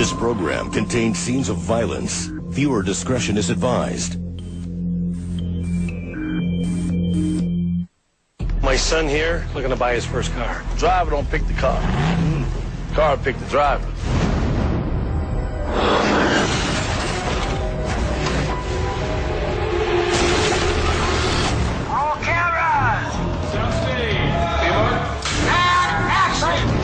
This program contains scenes of violence. Viewer discretion is advised. My son here looking to buy his first car. Driver don't pick the car. Car pick the driver. All cameras! Sound steady. Seymour? And action!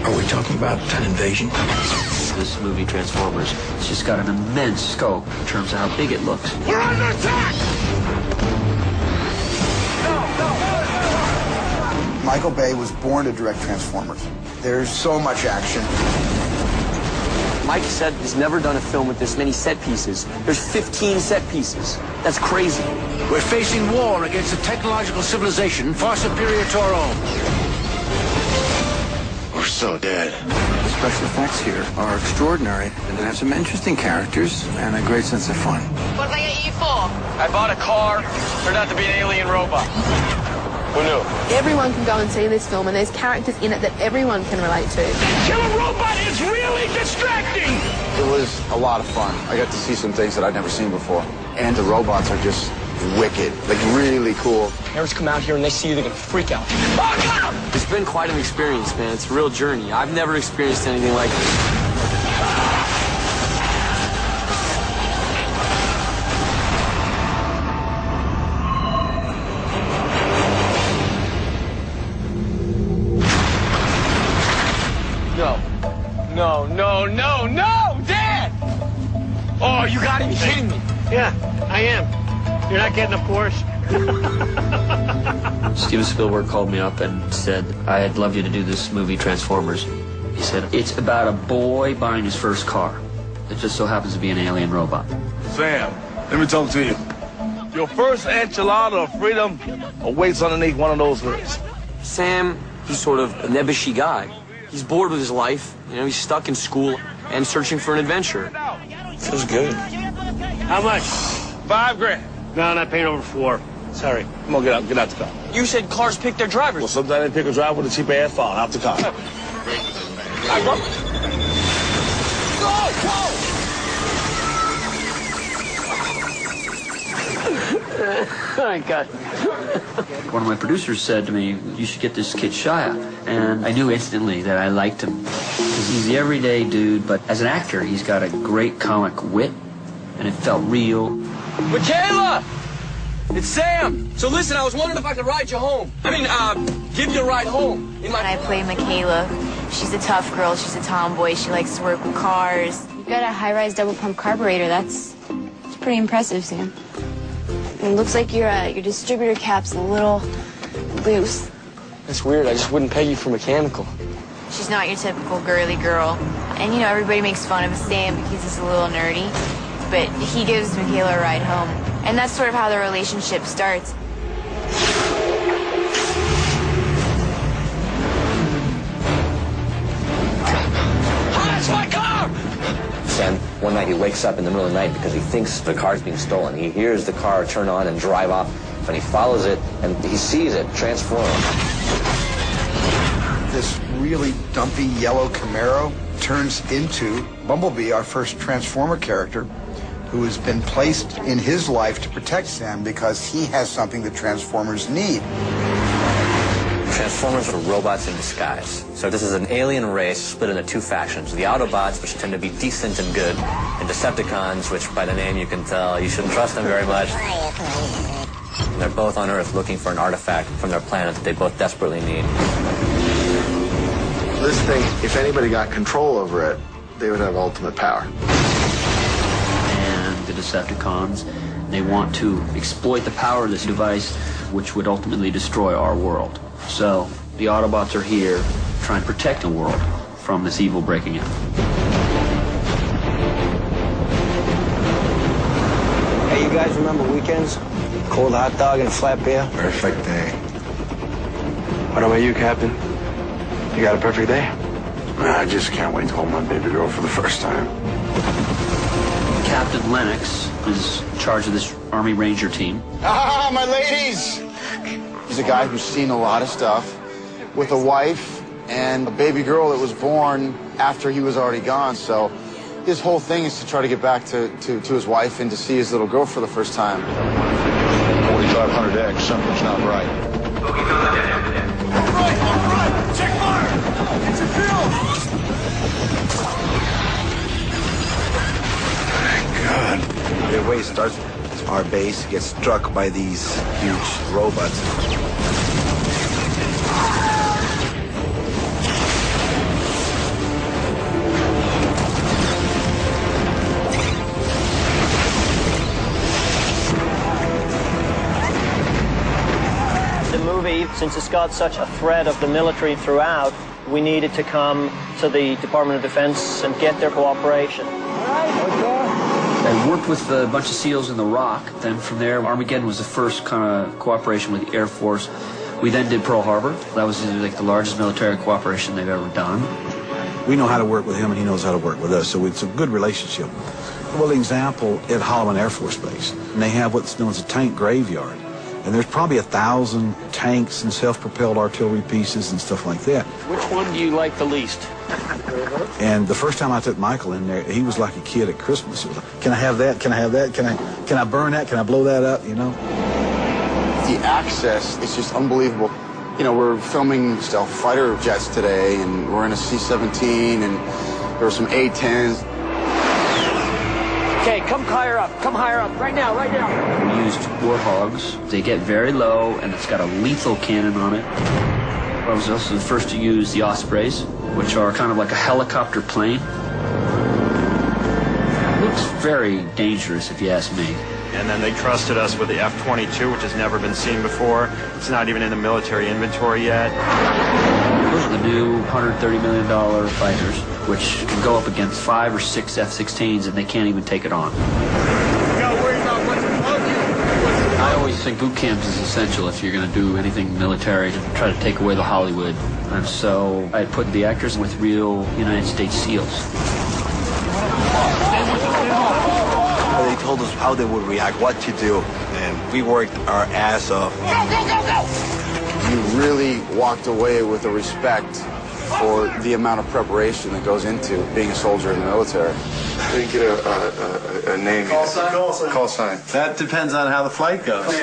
Are we talking about an invasion? This movie, Transformers, it's just got an immense scope in terms of how big it looks. We're under attack! Michael Bay was born to direct Transformers. There's so much action. Mike said he's never done a film with this many set pieces. There's 15 set pieces. That's crazy. We're facing war against a technological civilization far superior to our own. We're so dead. The special effects here are extraordinary, and they have some interesting characters and a great sense of fun. What did I get you for? I bought a car, turned out to be an alien robot. Who knew? Everyone can go and see this film, and there's characters in it that everyone can relate to. Killer Robot is really distracting! It was a lot of fun. I got to see some things that I'd never seen before. And the robots are just wicked, like really cool. Parents come out here and they see you, they're gonna freak out. It's been quite an experience, man. It's a real journey. I've never experienced anything like this. No, Dad! Oh, you gotta be kidding me. Yeah, I am. You're not getting a Porsche? Steven Spielberg called me up and said, I'd love you to do this movie, Transformers. He said, it's about a boy buying his first car. It just so happens to be an alien robot. Sam, let me talk to you. Your first enchilada of freedom awaits underneath one of those hoods. Sam, he's sort of a nebbishy guy. He's bored with his life. You know, he's stuck in school and searching for an adventure. Feels good. How much? $5 grand. No, I'm not paying over 4. Sorry. Come on, get out the car. You said cars pick their drivers. Well, sometimes they pick a driver with a cheap ass phone. Out the car. Oh, my God. One of my producers said to me, you should get this kid Shia. And I knew instantly that I liked him. Because he's the everyday dude, but as an actor, he's got a great comic wit, and it felt real. Michaela! It's Sam! So listen, I was wondering if I could ride you home. Give you a ride home. I play Michaela. She's a tough girl. She's a tomboy. She likes to work with cars. You've got a high-rise double-pump carburetor. That's pretty impressive, Sam. It looks like your distributor cap's a little loose. That's weird. I just wouldn't peg you for mechanical. She's not your typical girly girl. And, you know, everybody makes fun of Sam because he's a little nerdy. But he gives Michaela a ride home. And that's sort of how the relationship starts. That's my car! Sam, one night he wakes up in the middle of the night because he thinks the car's being stolen. He hears the car turn on and drive off, and he follows it, and he sees it transform. This really dumpy yellow Camaro turns into Bumblebee, our first Transformer character, who has been placed in his life to protect Sam because he has something that Transformers need. Transformers are robots in disguise. So this is an alien race split into two factions. The Autobots, which tend to be decent and good, and Decepticons, which by the name you can tell you shouldn't trust them very much. And they're both on Earth looking for an artifact from their planet that they both desperately need. This thing, if anybody got control over it, they would have ultimate power. And the Decepticons, they want to exploit the power of this device, which would ultimately destroy our world. So the Autobots are here trying to protect the world from this evil breaking in. Hey, you guys remember weekends? Cold hot dog and a flat beer? Perfect day. What about you, Captain? You got a perfect day? I just can't wait to hold my baby girl for the first time. Captain Lennox is in charge of this Army Ranger team. Ah, my ladies! He's a guy who's seen a lot of stuff, with a wife and a baby girl that was born after he was already gone. So his whole thing is to try to get back to his wife and to see his little girl for the first time. 4500X, something's not right. All right, check fire! Get your field! God. The way it starts, our base gets struck by these huge robots. The movie, since it's got such a thread of the military throughout, we needed to come to the Department of Defense and get their cooperation. I worked with a bunch of SEALs in the ROC. Then from there, Armageddon was the first kind of cooperation with the Air Force. We then did Pearl Harbor. That was like the largest military cooperation they've ever done. We know how to work with him, and he knows how to work with us, so it's a good relationship. Well, an example, at Holloman Air Force Base, and they have what's known as a tank graveyard. And there's probably 1,000 tanks and self-propelled artillery pieces and stuff like that. Which one do you like the least? And the first time I took Michael in there, he was like a kid at Christmas. He was like, can I have that? Can I have that? Can I burn that? Can I blow that up? You know? The access is just unbelievable. You know, we're filming stealth fighter jets today, and we're in a C-17, and there were some A-10s. Okay, come higher up, right now, right now. We used Warthogs. They get very low, and it's got a lethal cannon on it. I was also the first to use the Ospreys, which are kind of like a helicopter plane. It looks very dangerous, if you ask me. And then they trusted us with the F-22, which has never been seen before. It's not even in the military inventory yet. Those are the new $130 million fighters, which can go up against 5 or 6 F-16s, and they can't even take it on. I always think boot camps is essential if you're going to do anything military to try to take away the Hollywood. And so I put the actors with real United States SEALs. They told us how they would react, what to do, and we worked our ass off. Go, go, go, go! You really walked away with a respect for the amount of preparation that goes into being a soldier in the military. How do you get a name? Call sign? Call sign. That depends on how the flight goes. Hope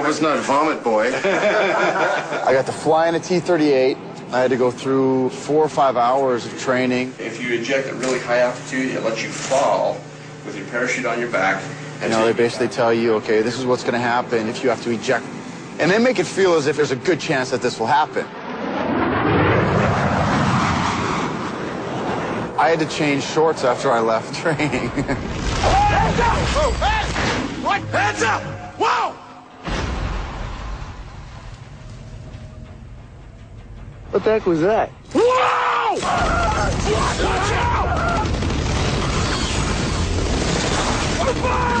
it's not Vomit Boy. I got to fly in a T-38. I had to go through 4 or 5 hours of training. If you eject at really high altitude, it lets you fall with your parachute on your back. You know, they basically tell you, okay, this is what's going to happen if you have to eject. And they make it feel as if there's a good chance that this will happen. I had to change shorts after I left training. Hands up! Oh, hey! What? Hands up! Whoa! What the heck was that? Whoa!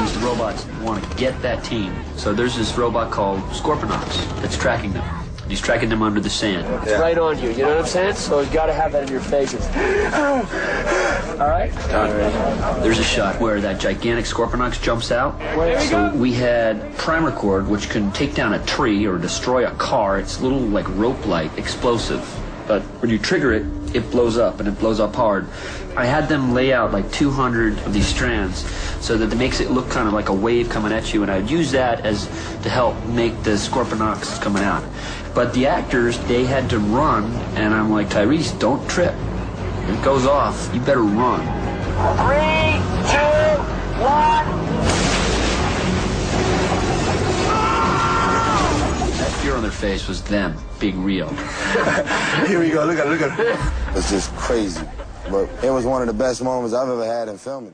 These robots want to get that team. So there's this robot called Scorponok's that's tracking them. He's tracking them under the sand. It's right on you, you know what I'm saying? So you got to have that in your faces. All right? There's a shot where that gigantic Scorponok jumps out. So we had primer cord, which can take down a tree or destroy a car. It's a little like rope-like explosive. But when you trigger it, it blows up, and it blows up hard. I had them lay out like 200 of these strands so that it makes it look kind of like a wave coming at you, and I would use that as to help make the Scorponoks coming out. But the actors, they had to run, and I'm like, Tyrese, don't trip. If it goes off, you better run. 3, 2, 1. That fear on their face was them being real. Here we go, look at it. It's just crazy. But it was one of the best moments I've ever had in filming.